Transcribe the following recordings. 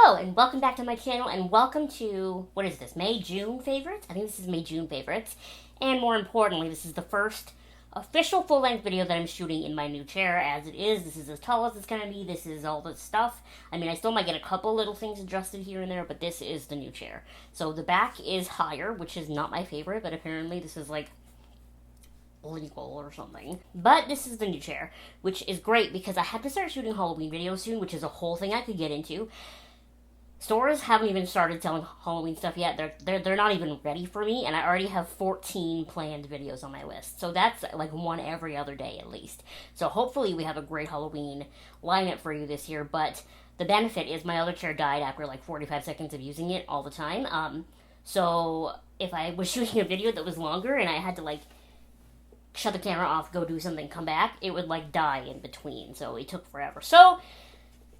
Hello, and welcome back to my channel, and welcome to, what is this, May-June favorites? I think this is May-June favorites. And more importantly, this is the first official full-length video that I'm shooting in my new chair as it is. This is as tall as it's going to be. This is all the stuff. I mean, I still might get a couple little things adjusted here and there, but this is the new chair. So the back is higher, which is not my favorite, but apparently this is like legal or something. But this is the new chair, which is great because I have to start shooting Halloween videos soon, which is a whole thing I could get into. Stores haven't even started selling Halloween stuff yet. They're not even ready for me, and I already have 14 planned videos on my list. So that's like one every other day at least. So hopefully we have a great Halloween lineup for you this year, but the benefit is my other chair died after like 45 seconds of using it all the time. So if I was shooting a video that was longer and I had to like shut the camera off, go do something, come back, it would like die in between. So it took forever. So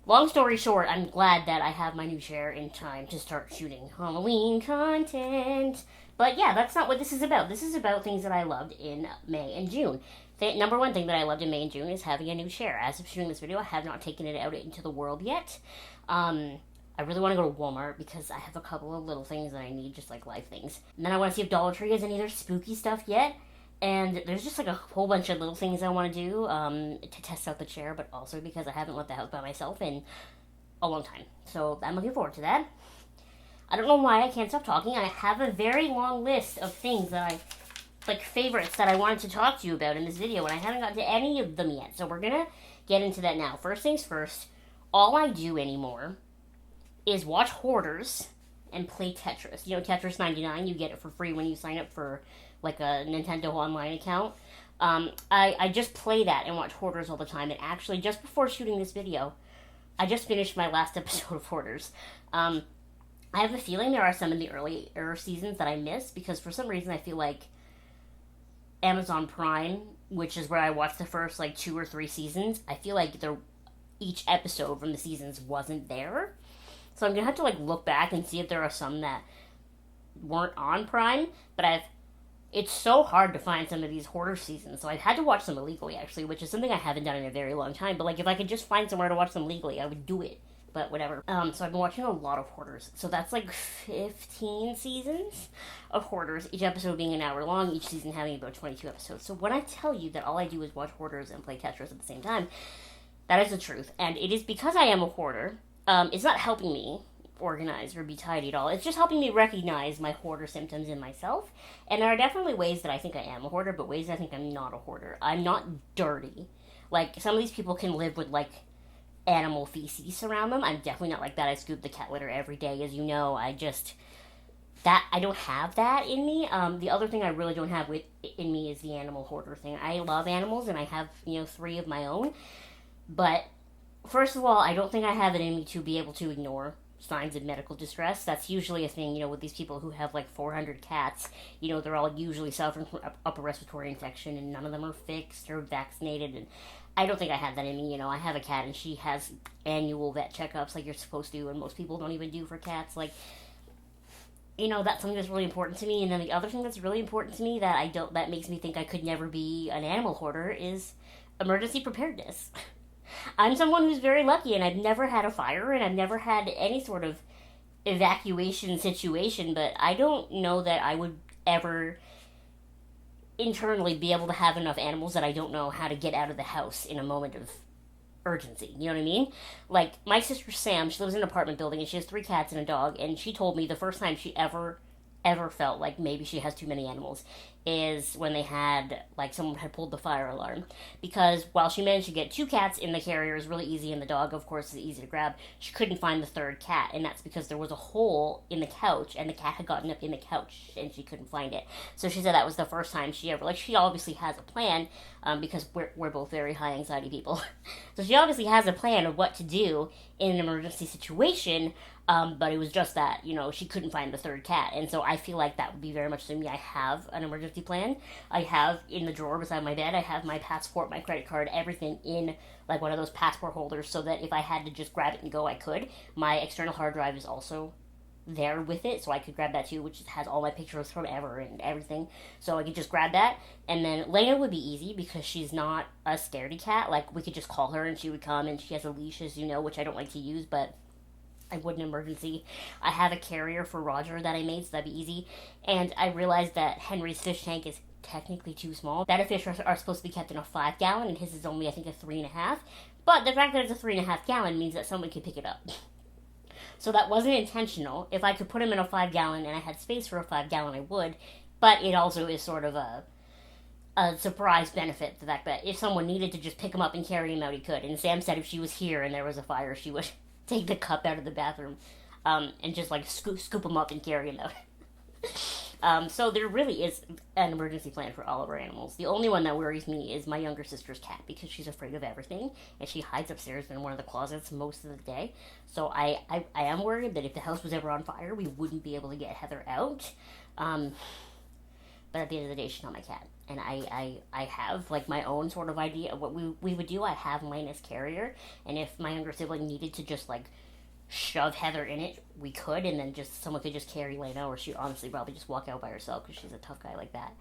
long story short, I'm glad that I have my new chair in time to start shooting Halloween content. But yeah, that's not what this is about. This is about things that I loved in May and June. The number one thing that I loved in May and June is having a new chair. As of shooting this video, I have not taken it out into the world yet. I really want to go to Walmart because I have a couple of little things that I need, just like life things. And then I want to see if Dollar Tree has any of their spooky stuff yet. And there's just like a whole bunch of little things I want to do to test out the chair, but also because I haven't left the house by myself in a long time. So I'm looking forward to that. I don't know why I can't stop talking. I have a very long list of things that like favorites that I wanted to talk to you about in this video, and I haven't gotten to any of them yet. So we're going to get into that now. First things first, all I do anymore is watch Hoarders and play Tetris. You know, Tetris 99, you get it for free when you sign up for like a Nintendo Online account. I just play that and watch Hoarders all the time. And actually, just before shooting this video, I just finished my last episode of Hoarders. I have a feeling there are some in the earlier seasons that I missed because for some reason I feel like Amazon Prime, which is where I watched the first like 2 or 3 seasons, I feel like each episode from the seasons wasn't there. So I'm gonna have to like look back and see if there are some that weren't on Prime, but it's so hard to find some of these Hoarder seasons, so I've had to watch them illegally, actually, which is something I haven't done in a very long time, but, like, if I could just find somewhere to watch them legally, I would do it, but whatever. So I've been watching a lot of Hoarders, so that's, like, 15 seasons of Hoarders, each episode being an hour long, each season having about 22 episodes. So when I tell you that all I do is watch Hoarders and play Tetris at the same time, that is the truth, and it is because I am a hoarder. It's not helping me organize or be tidy at all. It's just helping me recognize my hoarder symptoms in myself. And there are definitely ways that I think I am a hoarder, but ways I think I'm not a hoarder. I'm not dirty. Like, some of these people can live with, like, animal feces around them. I'm definitely not like that. I scoop the cat litter every day, as you know. I don't have that in me. The other thing I really don't have in me is the animal hoarder thing. I love animals, and I have, 3 of my own. But, first of all, I don't think I have it in me to be able to ignore signs of medical distress. That's usually a thing, with these people who have like 400 cats. They're all usually suffering from upper respiratory infection, and none of them are fixed or vaccinated, and I don't think I have that in me. I have a cat, and she has annual vet checkups like you're supposed to, and most people don't even do for cats. Like, that's something that's really important to me. And then the other thing that's really important to me that makes me think I could never be an animal hoarder is emergency preparedness. I'm someone who's very lucky, and I've never had a fire, and I've never had any sort of evacuation situation, but I don't know that I would ever internally be able to have enough animals that I don't know how to get out of the house in a moment of urgency. You know what I mean? Like, my sister Sam, she lives in an apartment building, and she has 3 cats and a dog, and she told me the first time she ever felt like maybe she has too many animals is when they had, like, someone had pulled the fire alarm. Because while she managed to get 2 cats in the carrier, is really easy, and the dog, of course, is easy to grab, she couldn't find the 3rd cat, and that's because there was a hole in the couch, and the cat had gotten up in the couch, and she couldn't find it. So she said that was the first time she ever, like, she obviously has a plan, because we're both very high anxiety people. So she obviously has a plan of what to do in an emergency situation, but it was just that, she couldn't find the 3rd cat. And so I feel like that would be very much to me. I have an emergency plan. I have in the drawer beside my bed, I have my passport, my credit card, everything in like one of those passport holders so that if I had to just grab it and go, I could. My external hard drive is also there with it, so I could grab that too, which has all my pictures from ever and everything. So I could just grab that. And then Lena would be easy because she's not a scaredy cat. Like, we could just call her and she would come, and she has a leash, as you know, which I don't like to use, but I would in an emergency. I have a carrier for Roger that I made, so that'd be easy. And I realized that Henry's fish tank is technically too small. Betta fish are supposed to be kept in a 5-gallon, and his is only, I think, a 3.5. But the fact that it's a 3.5-gallon means that someone could pick it up. So that wasn't intentional. If I could put him in a 5-gallon and I had space for a 5-gallon, I would. But it also is sort of a surprise benefit, the fact that if someone needed to just pick him up and carry him out, he could. And Sam said if she was here and there was a fire, she would take the cup out of the bathroom and just like scoop him up and carry him out. So there really is an emergency plan for all of our animals. The only one that worries me is my younger sister's cat, because she's afraid of everything and she hides upstairs in one of the closets most of the day. So I am worried that if the house was ever on fire, we wouldn't be able to get Heather out. But at the end of the day, she's not my cat. And I have, like, my own sort of idea of what we would do. I have Lena's carrier, and if my younger sibling needed to just, like, shove Heather in it, we could, and then just someone could just carry Lena, or she'd honestly probably just walk out by herself, because she's a tough guy like that.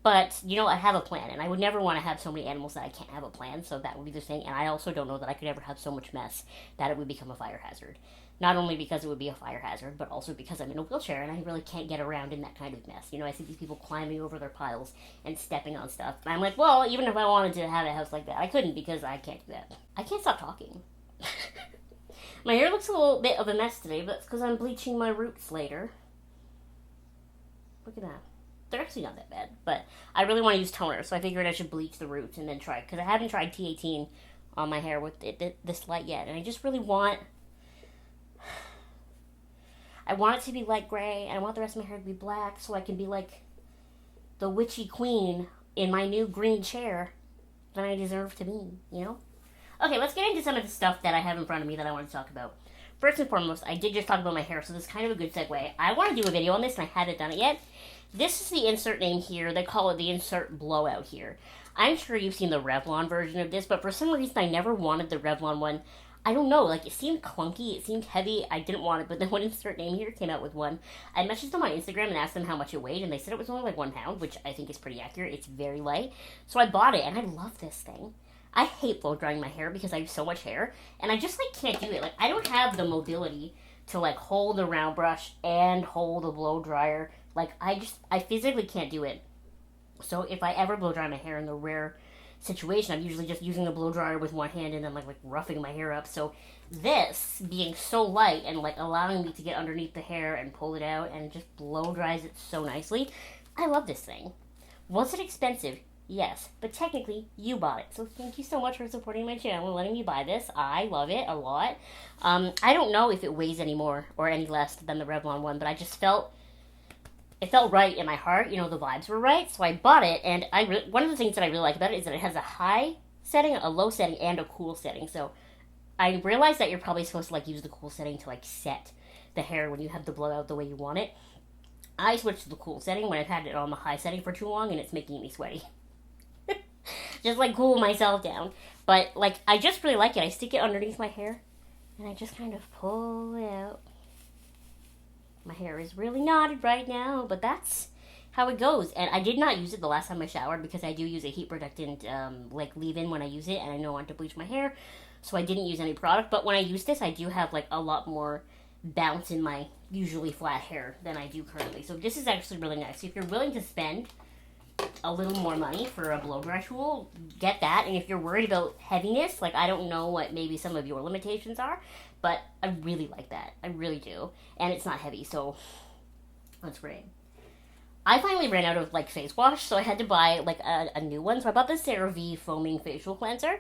But, you know, I have a plan, and I would never want to have so many animals that I can't have a plan, so that would be the thing. And I also don't know that I could ever have so much mess that it would become a fire hazard. Not only because it would be a fire hazard, but also because I'm in a wheelchair and I really can't get around in that kind of mess. You know, I see these people climbing over their piles and stepping on stuff. And I'm like, well, even if I wanted to have a house like that, I couldn't, because I can't do that. I can't stop talking. My hair looks a little bit of a mess today, but it's because I'm bleaching my roots later. Look at that. They're actually not that bad, but I really want to use toner, so I figured I should bleach the roots and then try, because I haven't tried T18 on my hair with this light yet, and I just really want... I want it to be light gray, and I want the rest of my hair to be black, so I can be like the witchy queen in my new green chair that I deserve to be, you know? Okay, let's get into some of the stuff that I have in front of me that I want to talk about. First and foremost, I did just talk about my hair, so this is kind of a good segue. I want to do a video on this, and I haven't done it yet. This is the insert name here. They call it the insert Blowout here. I'm sure you've seen the Revlon version of this, but for some reason I never wanted the Revlon one. I don't know, like, it seemed clunky, it seemed heavy, I didn't want it, but then when insert name here came out with one, I messaged them on Instagram and asked them how much it weighed, and they said it was only like 1 pound, which I think is pretty accurate. It's very light, so I bought it, and I love this thing. I hate blow drying my hair because I have so much hair, and I just, like, can't do it. Like, I don't have the mobility to, like, hold a round brush and hold a blow dryer. Like, I physically can't do it. So if I ever blow dry my hair in the rare situation, I'm usually just using the blow dryer with one hand and then like roughing my hair up. So this being so light and like allowing me to get underneath the hair and pull it out and just blow dries it so nicely, I love this thing. Was it expensive? Yes, but technically you bought it, so thank you so much for supporting my channel and letting me buy this. I love it a lot. I don't know if it weighs any more or any less than the Revlon one, but I just felt it felt right in my heart. You know, the vibes were right, so I bought it. And one of the things that I really like about it is that it has a high setting, a low setting, and a cool setting. So I realized that you're probably supposed to like use the cool setting to like set the hair when you have the blowout the way you want it. I switched to the cool setting when I've had it on the high setting for too long, and it's making me sweaty. Just like cool myself down. But like, I just really like it. I stick it underneath my hair, and I just kind of pull it out. My hair is really knotted right now, but that's how it goes. And I did not use it the last time I showered because I do use a heat protectant like leave-in when I use it, and I know I want to bleach my hair, so I didn't use any product. But when I use this, I do have like a lot more bounce in my usually flat hair than I do currently. So this is actually really nice. If you're willing to spend a little more money for a blow dry tool, get that. And if you're worried about heaviness, like I don't know what maybe some of your limitations are, but I really like that. I really do. And it's not heavy, so that's great. I finally ran out of like face wash, so I had to buy like a new one. So I bought the CeraVe foaming facial cleanser,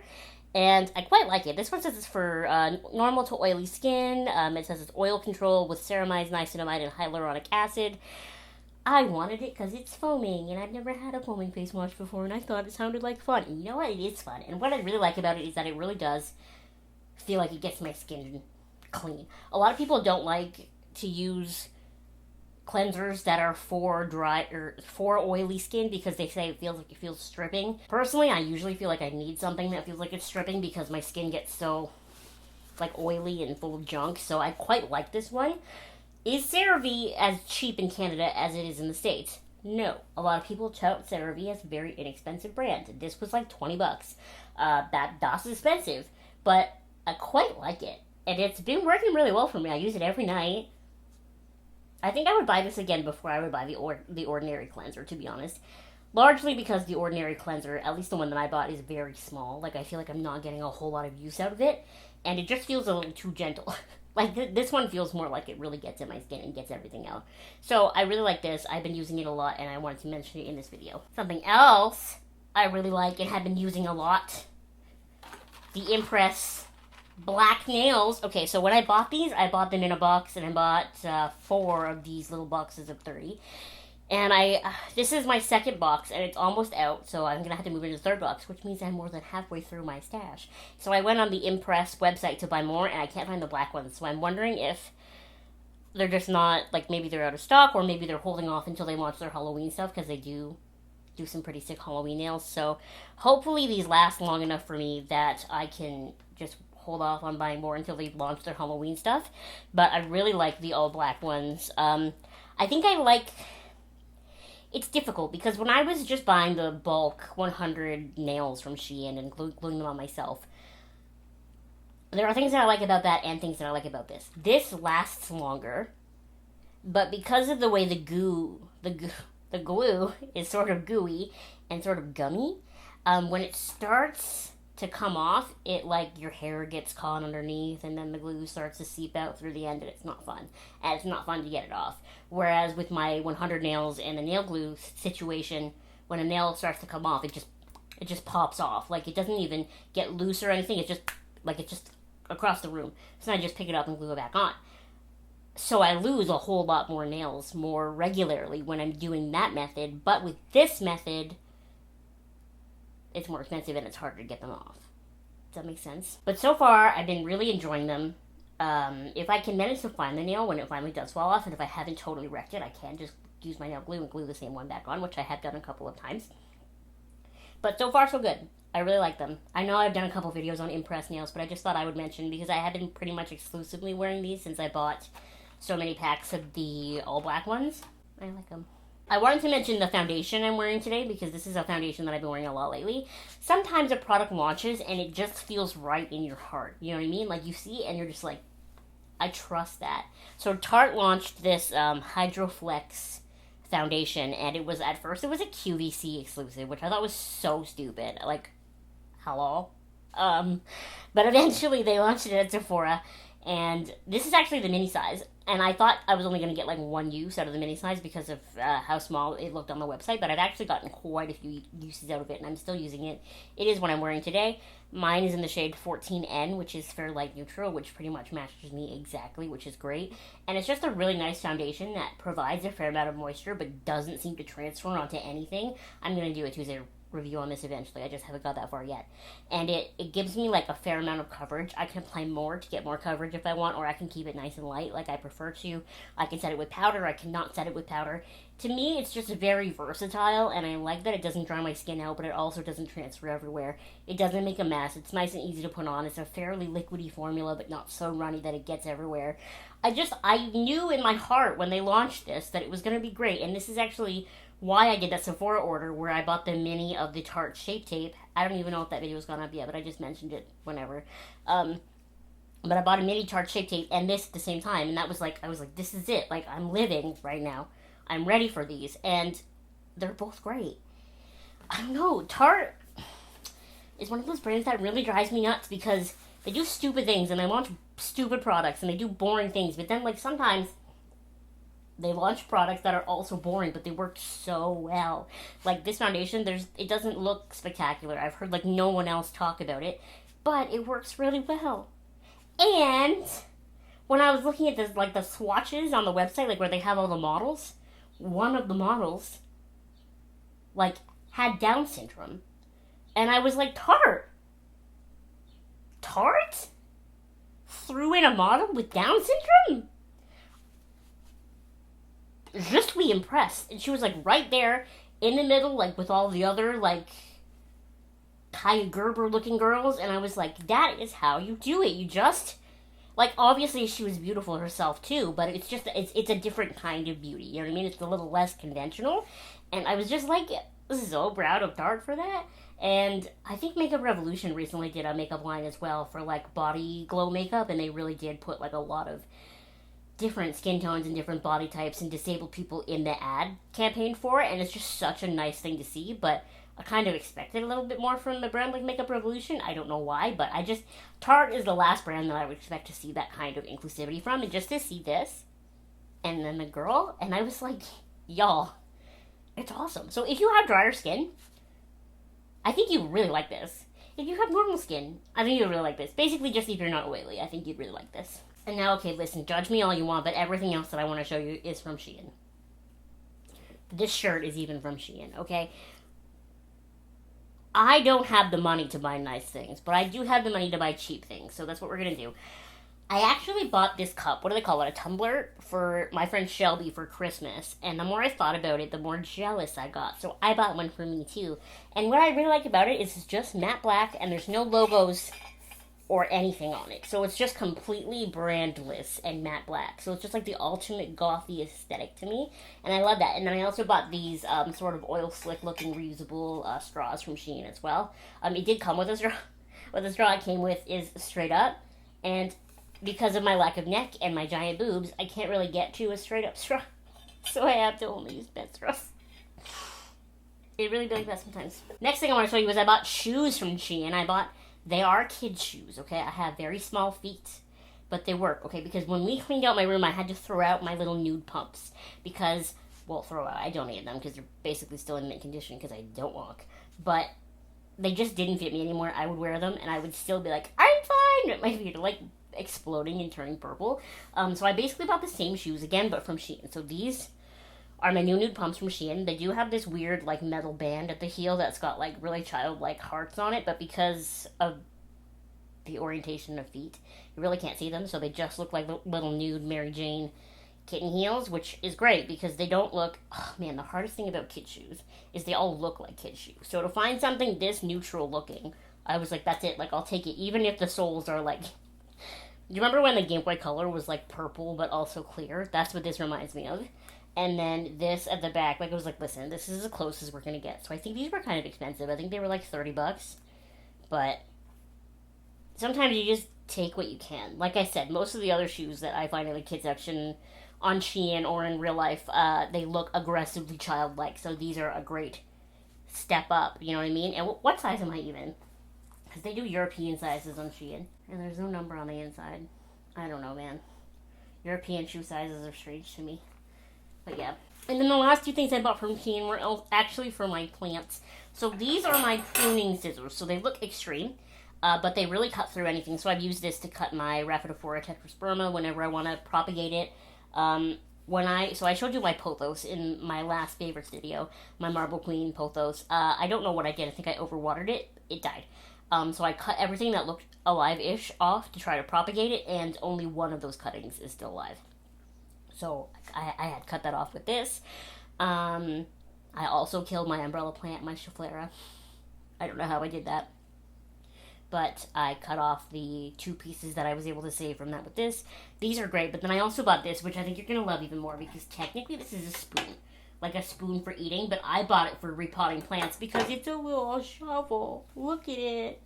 and I quite like it. This one says it's for normal to oily skin. It says it's oil control with ceramides, niacinamide, and hyaluronic acid. I wanted it because it's foaming, and I've never had a foaming face wash before, and I thought it sounded like fun. And you know what? It is fun. And what I really like about it is that it really does feel like it gets my skin clean. A lot of people don't like to use cleansers that are for dry or for oily skin because they say it feels stripping. Personally, I usually feel like I need something that feels like it's stripping because my skin gets so like oily and full of junk. So I quite like this one. Is CeraVe as cheap in Canada as it is in the States? No. A lot of people tout CeraVe as a very inexpensive brand. This was like $20. That's expensive, but I quite like it. And it's been working really well for me. I use it every night. I think I would buy this again before I would buy the Ordinary cleanser, to be honest. Largely because the Ordinary cleanser, at least the one that I bought, is very small. Like, I feel like I'm not getting a whole lot of use out of it. And it just feels a little too gentle. Like, this one feels more like it really gets in my skin and gets everything out. So, I really like this. I've been using it a lot, and I wanted to mention it in this video. Something else I really like and have been using a lot. The Impress black nails. Okay, so when I bought these, I bought them in a box, and I bought 4 of these little boxes of 30. And this is my second box, and it's almost out, so I'm going to have to move into the third box, which means I'm more than halfway through my stash. So I went on the Impress website to buy more, and I can't find the black ones. So I'm wondering if they're just not, like, maybe they're out of stock, or maybe they're holding off until they launch their Halloween stuff, because they do some pretty sick Halloween nails. So hopefully these last long enough for me that I can just hold off on buying more until they launch their Halloween stuff. But I really like the all black ones. I think I like... It's difficult, because when I was just buying the bulk 100 nails from Shein and gluing them on myself, there are things that I like about that and things that I like about this. This lasts longer, but because of the way the glue is sort of gooey and sort of gummy, when it starts to come off, it, like, your hair gets caught underneath, and then the glue starts to seep out through the end, and it's not fun. And it's not fun to get it off. Whereas with my 100 nails and the nail glue situation, when a nail starts to come off, it just pops off. Like, it doesn't even get loose or anything. It's just across the room. So I just pick it up and glue it back on. So I lose a whole lot more nails more regularly when I'm doing that method. But with this method, it's more expensive and it's harder to get them off. Does that make sense? But so far, I've been really enjoying them. If I can manage to find the nail when it finally does fall off, and if I haven't totally wrecked it, I can just use my nail glue and glue the same one back on, which I have done a couple of times. But so far, so good. I really like them. I know I've done a couple videos on Impress nails, but I just thought I would mention, because I have been pretty much exclusively wearing these since I bought so many packs of the all black ones. I like them. I wanted to mention the foundation I'm wearing today, because this is a foundation that I've been wearing a lot lately. Sometimes a product launches and it just feels right in your heart. You know what I mean? Like, you see it and you're just like, I trust that. So Tarte launched this Hydroflex Foundation, and at first it was a QVC exclusive, which I thought was so stupid. Like, hello? But eventually they launched it at Sephora, and this is actually the mini size. And I thought I was only going to get like one use out of the mini size because of how small it looked on the website, but I've actually gotten quite a few uses out of it, and I'm still using it. It is what I'm wearing today. Mine is in the shade 14N, which is fair light neutral, which pretty much matches me exactly, which is great. And it's just a really nice foundation that provides a fair amount of moisture, but doesn't seem to transfer onto anything. I'm going to do a Tuesday review on this eventually. I just haven't got that far yet. And it gives me like a fair amount of coverage. I can apply more to get more coverage if I want, or I can keep it nice and light like I prefer to. I can set it with powder. I cannot set it with powder. To me, it's just very versatile, and I like that it doesn't dry my skin out, but it also doesn't transfer everywhere. It doesn't make a mess. It's nice and easy to put on. It's a fairly liquidy formula, but not so runny that it gets everywhere. I knew in my heart when they launched this that it was going to be great, and this is actually why I did that Sephora order where I bought the mini of the Tarte Shape Tape. I don't even know if that video's gone up yet, but I just mentioned it whenever. But I bought a mini Tarte Shape Tape and this at the same time, and I was like, this is it. Like, I'm living right now. I'm ready for these, and they're both great. I don't know, Tarte is one of those brands that really drives me nuts because they do stupid things, and they launch stupid products, and they do boring things, but then, like, sometimes they launch products that are also boring, but they work so well. Like this foundation, it doesn't look spectacular. I've heard like no one else talk about it, but it works really well. And when I was looking at this, like the swatches on the website, like where they have all the models, one of the models like had Down syndrome, and I was like, Tarte threw in a model with Down syndrome. Just be impressed. And she was like right there in the middle, like with all the other like Kaya Gerber looking girls, and I was like, that is how you do it. You just like, obviously she was beautiful herself too, but it's just it's a different kind of beauty, you know what I mean? It's a little less conventional, and I was just like so proud of Tarte for that. And I think Makeup Revolution recently did a makeup line as well for like body glow makeup, and they really did put like a lot of different skin tones and different body types and disabled people in the ad campaign for it, and it's just such a nice thing to see. But I kind of expected a little bit more from the brand like Makeup Revolution. I don't know why, but Tarte is the last brand that I would expect to see that kind of inclusivity from, and just to see this, and then the girl, and I was like, y'all, it's awesome. So if you have drier skin, I think you really like this. If you have normal skin, I think you'd really like this. Basically, just if you're not oily, I think you'd really like this. And now, okay, listen, judge me all you want, but everything else that I want to show you is from Shein. This shirt is even from Shein, okay? I don't have the money to buy nice things, but I do have the money to buy cheap things, so that's what we're going to do. I actually bought this cup, what do they call it, a tumbler, for my friend Shelby for Christmas. And the more I thought about it, the more jealous I got. So I bought one for me too. And what I really like about it is it's just matte black and there's no logos or anything on it. So it's just completely brandless and matte black. So it's just like the ultimate gothy aesthetic to me. And I love that. And then I also bought these sort of oil slick looking reusable straws from Shein as well. It did come with a straw. What the straw it came with is straight up. And because of my lack of neck and my giant boobs, I can't really get to a straight up straw. So I have to only use bent straws. It really be like that sometimes. Next thing I want to show you is I bought shoes from Shein. They are kids' shoes, okay? I have very small feet, but they work, okay? Because when we cleaned out my room, I had to throw out my little nude pumps. I donated them because they're basically still in mint condition because I don't walk. But they just didn't fit me anymore. I would wear them and I would still be like, I'm fine! But my feet are like exploding and turning purple. So I basically bought the same shoes again, but from Shein. So these are my new nude pumps from Shein. They do have this weird like metal band at the heel that's got like really childlike hearts on it, but because of the orientation of feet, you really can't see them, so they just look like little nude Mary Jane kitten heels, which is great because they don't look, oh man, the hardest thing about kid shoes is they all look like kid shoes. So to find something this neutral looking, I was like, that's it, like I'll take it, even if the soles are like, do you remember when the Game Boy Color was like purple but also clear? That's what this reminds me of. And then this at the back, like I was like, listen, this is as close as we're gonna get. So I think these were kind of expensive. I think they were like $30, but sometimes you just take what you can. Like I said, most of the other shoes that I find in the kids section on Shein or in real life, they look aggressively childlike. So these are a great step up, you know what I mean? And what size am I even? Because they do European sizes on Shein. And there's no number on the inside. I don't know, man. European shoe sizes are strange to me. But yeah. And then the last two things I bought from Shein were actually for my plants. So these are my pruning scissors. So they look extreme, but they really cut through anything. So I've used this to cut my Rhaphidophora tetrasperma whenever I want to propagate it. So I showed you my Pothos in my last favorites video, my Marble Queen Pothos. I don't know what I did. I think I overwatered it. It died. So I cut everything that looked alive-ish off to try to propagate it, and only one of those cuttings is still alive. So I had cut that off with this. I also killed my umbrella plant, my Schefflera. I don't know how I did that. But I cut off the 2 pieces that I was able to save from that with this. These are great, but then I also bought this, which I think you're going to love even more, because technically this is a spoon. Like a spoon for eating, but I bought it for repotting plants because it's a little shovel. Look at it.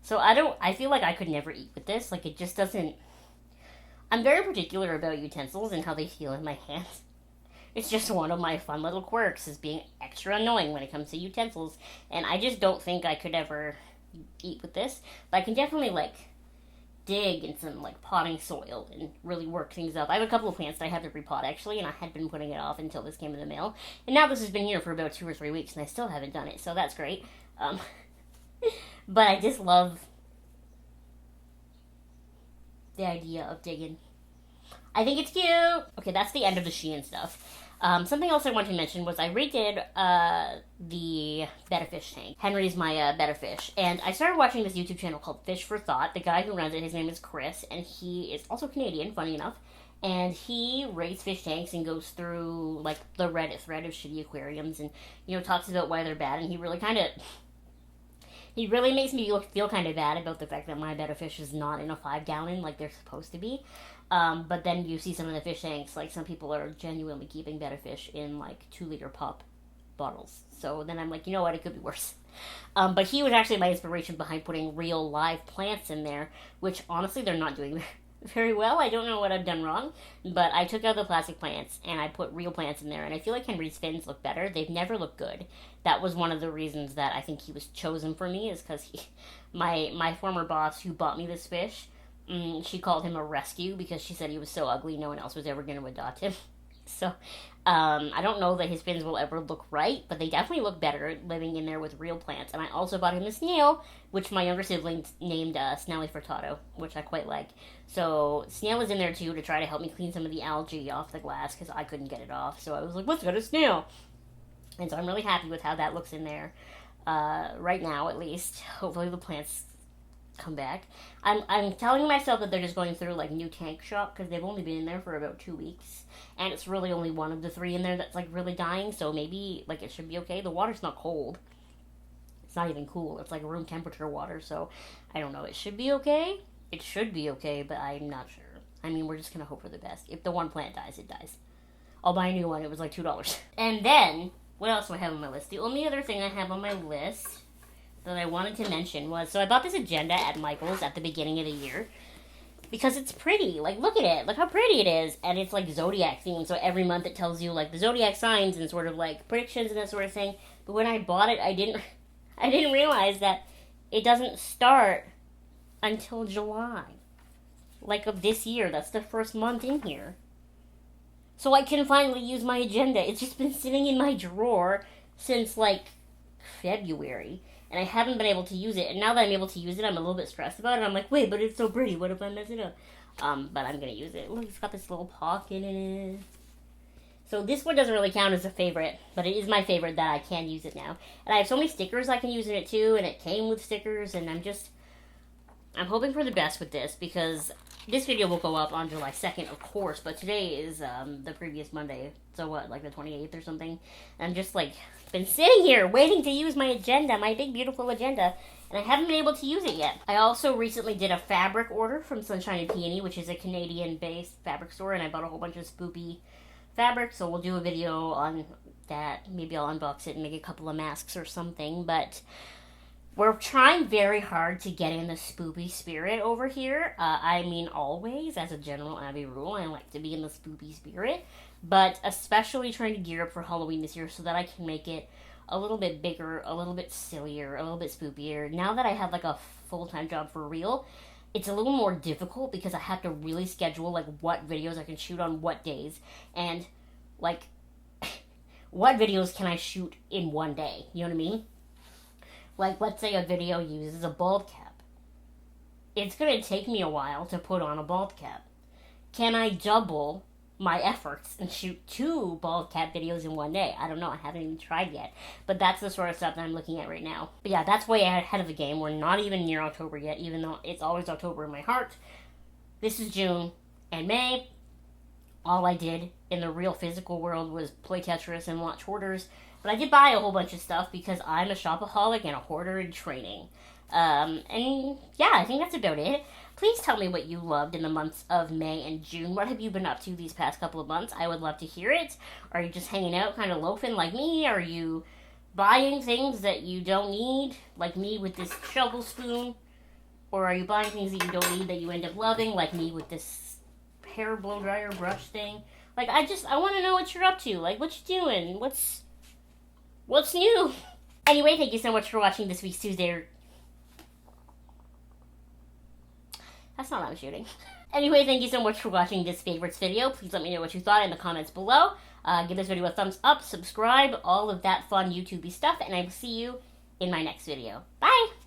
So I feel like I could never eat with this. Like it just doesn't, I'm very particular about utensils and how they feel in my hands. It's just one of my fun little quirks is being extra annoying when it comes to utensils. And I just don't think I could ever eat with this. But I can definitely like dig in some like potting soil and really work things up. I have a couple of plants that I had to repot actually, and I had been putting it off until this came in the mail. And now this has been here for about 2 or 3 weeks and I still haven't done it, so that's great. But I just love the idea of digging. I think it's cute. Okay, that's the end of the Shein stuff. Something else I wanted to mention was I redid the Betta fish tank. Henry's my Betta fish. And I started watching this YouTube channel called Fish for Thought. The guy who runs it, his name is Chris, and he is also Canadian, funny enough. And he rates fish tanks and goes through like the Reddit thread of shitty aquariums and, you know, talks about why they're bad. And he really makes me feel kind of bad about the fact that my Betta fish is not in a 5-gallon like they're supposed to be. But then you see some of the fish tanks, like some people are genuinely keeping Betta fish in like 2-liter pup bottles. So then I'm like, you know what, it could be worse. But he was actually my inspiration behind putting real live plants in there, which honestly they're not doing very well. I don't know what I've done wrong, but I took out the plastic plants and I put real plants in there, and I feel like Henry's fins look better. They've never looked good. That was one of the reasons that I think he was chosen for me, is because my former boss who bought me this fish, she called him a rescue because she said he was so ugly no one else was ever going to adopt him. So, I don't know that his fins will ever look right, but they definitely look better living in there with real plants. And I also bought him a snail, which my younger sibling named Snelly Furtado, which I quite like. So, snail is in there too to try to help me clean some of the algae off the glass because I couldn't get it off. So I was like, let's get a snail. And so I'm really happy with how that looks in there, right now at least. Hopefully the plants come back. I'm telling myself that they're just going through like new tank shock because they've only been in there for about 2 weeks, and it's really only one of the 3 in there that's like really dying, so maybe like it should be okay. The water's not cold, it's not even cool, it's like room temperature water, so I don't know, it should be okay, but I'm not sure. I mean, we're just gonna hope for the best. If the one plant dies, it dies. I'll buy a new one. It was like $2. And then what else do I have on my list? The only other thing I have on my list that I wanted to mention was, so I bought this agenda at Michael's at the beginning of the year because it's pretty. Like, look at it. Look how pretty it is. And it's like Zodiac themed, so every month it tells you like the Zodiac signs and sort of like predictions and that sort of thing. But when I bought it, I didn't realize that it doesn't start until July, like of this year. That's the first month in here. So I can finally use my agenda. It's just been sitting in my drawer since like February. And I haven't been able to use it. And now that I'm able to use it, I'm a little bit stressed about it. I'm like, wait, but it's so pretty. What if I mess it up? But I'm going to use it. Look, it's got this little pocket in it. So this one doesn't really count as a favorite, but it is my favorite that I can use it now. And I have so many stickers I can use in it too, and it came with stickers, and I'm hoping for the best with this, because this video will go up on July 2nd, of course, but today is the previous Monday, so what, like the 28th or something? And I'm just like, been sitting here waiting to use my agenda, my big beautiful agenda, and I haven't been able to use it yet. I also recently did a fabric order from Sunshine and Peony, which is a Canadian-based fabric store, and I bought a whole bunch of spoopy fabric, so we'll do a video on that. Maybe I'll unbox it and make a couple of masks or something, but we're trying very hard to get in the spoopy spirit over here. I mean, always, as a general Abby rule, I like to be in the spoopy spirit, but especially trying to gear up for Halloween this year so that I can make it a little bit bigger, a little bit sillier, a little bit spookier. Now that I have like a full-time job for real, it's a little more difficult because I have to really schedule like what videos I can shoot on what days, and like what videos can I shoot in one day, you know what I mean? Like, let's say a video uses a bald cap. It's going to take me a while to put on a bald cap. Can I double my efforts and shoot 2 bald cap videos in one day? I don't know. I haven't even tried yet. But that's the sort of stuff that I'm looking at right now. But yeah, that's way ahead of the game. We're not even near October yet, even though it's always October in my heart. This is June and May. All I did in the real physical world was play Tetris and watch Hoarders. But I did buy a whole bunch of stuff because I'm a shopaholic and a hoarder in training. And yeah, I think that's about it. Please tell me what you loved in the months of May and June. What have you been up to these past couple of months? I would love to hear it. Are you just hanging out, kind of loafing like me? Are you buying things that you don't need, like me with this shovel spoon? Or are you buying things that you don't need that you end up loving, like me with this hair blow dryer brush thing? Like, I want to know what you're up to. Like, what you doing? What's new? Anyway, thank you so much for watching this week's Tuesday. That's not what I'm shooting. Anyway, thank you so much for watching this favorites video. Please let me know what you thought in the comments below. Give this video a thumbs up, subscribe, all of that fun YouTubey stuff, and I will see you in my next video. Bye!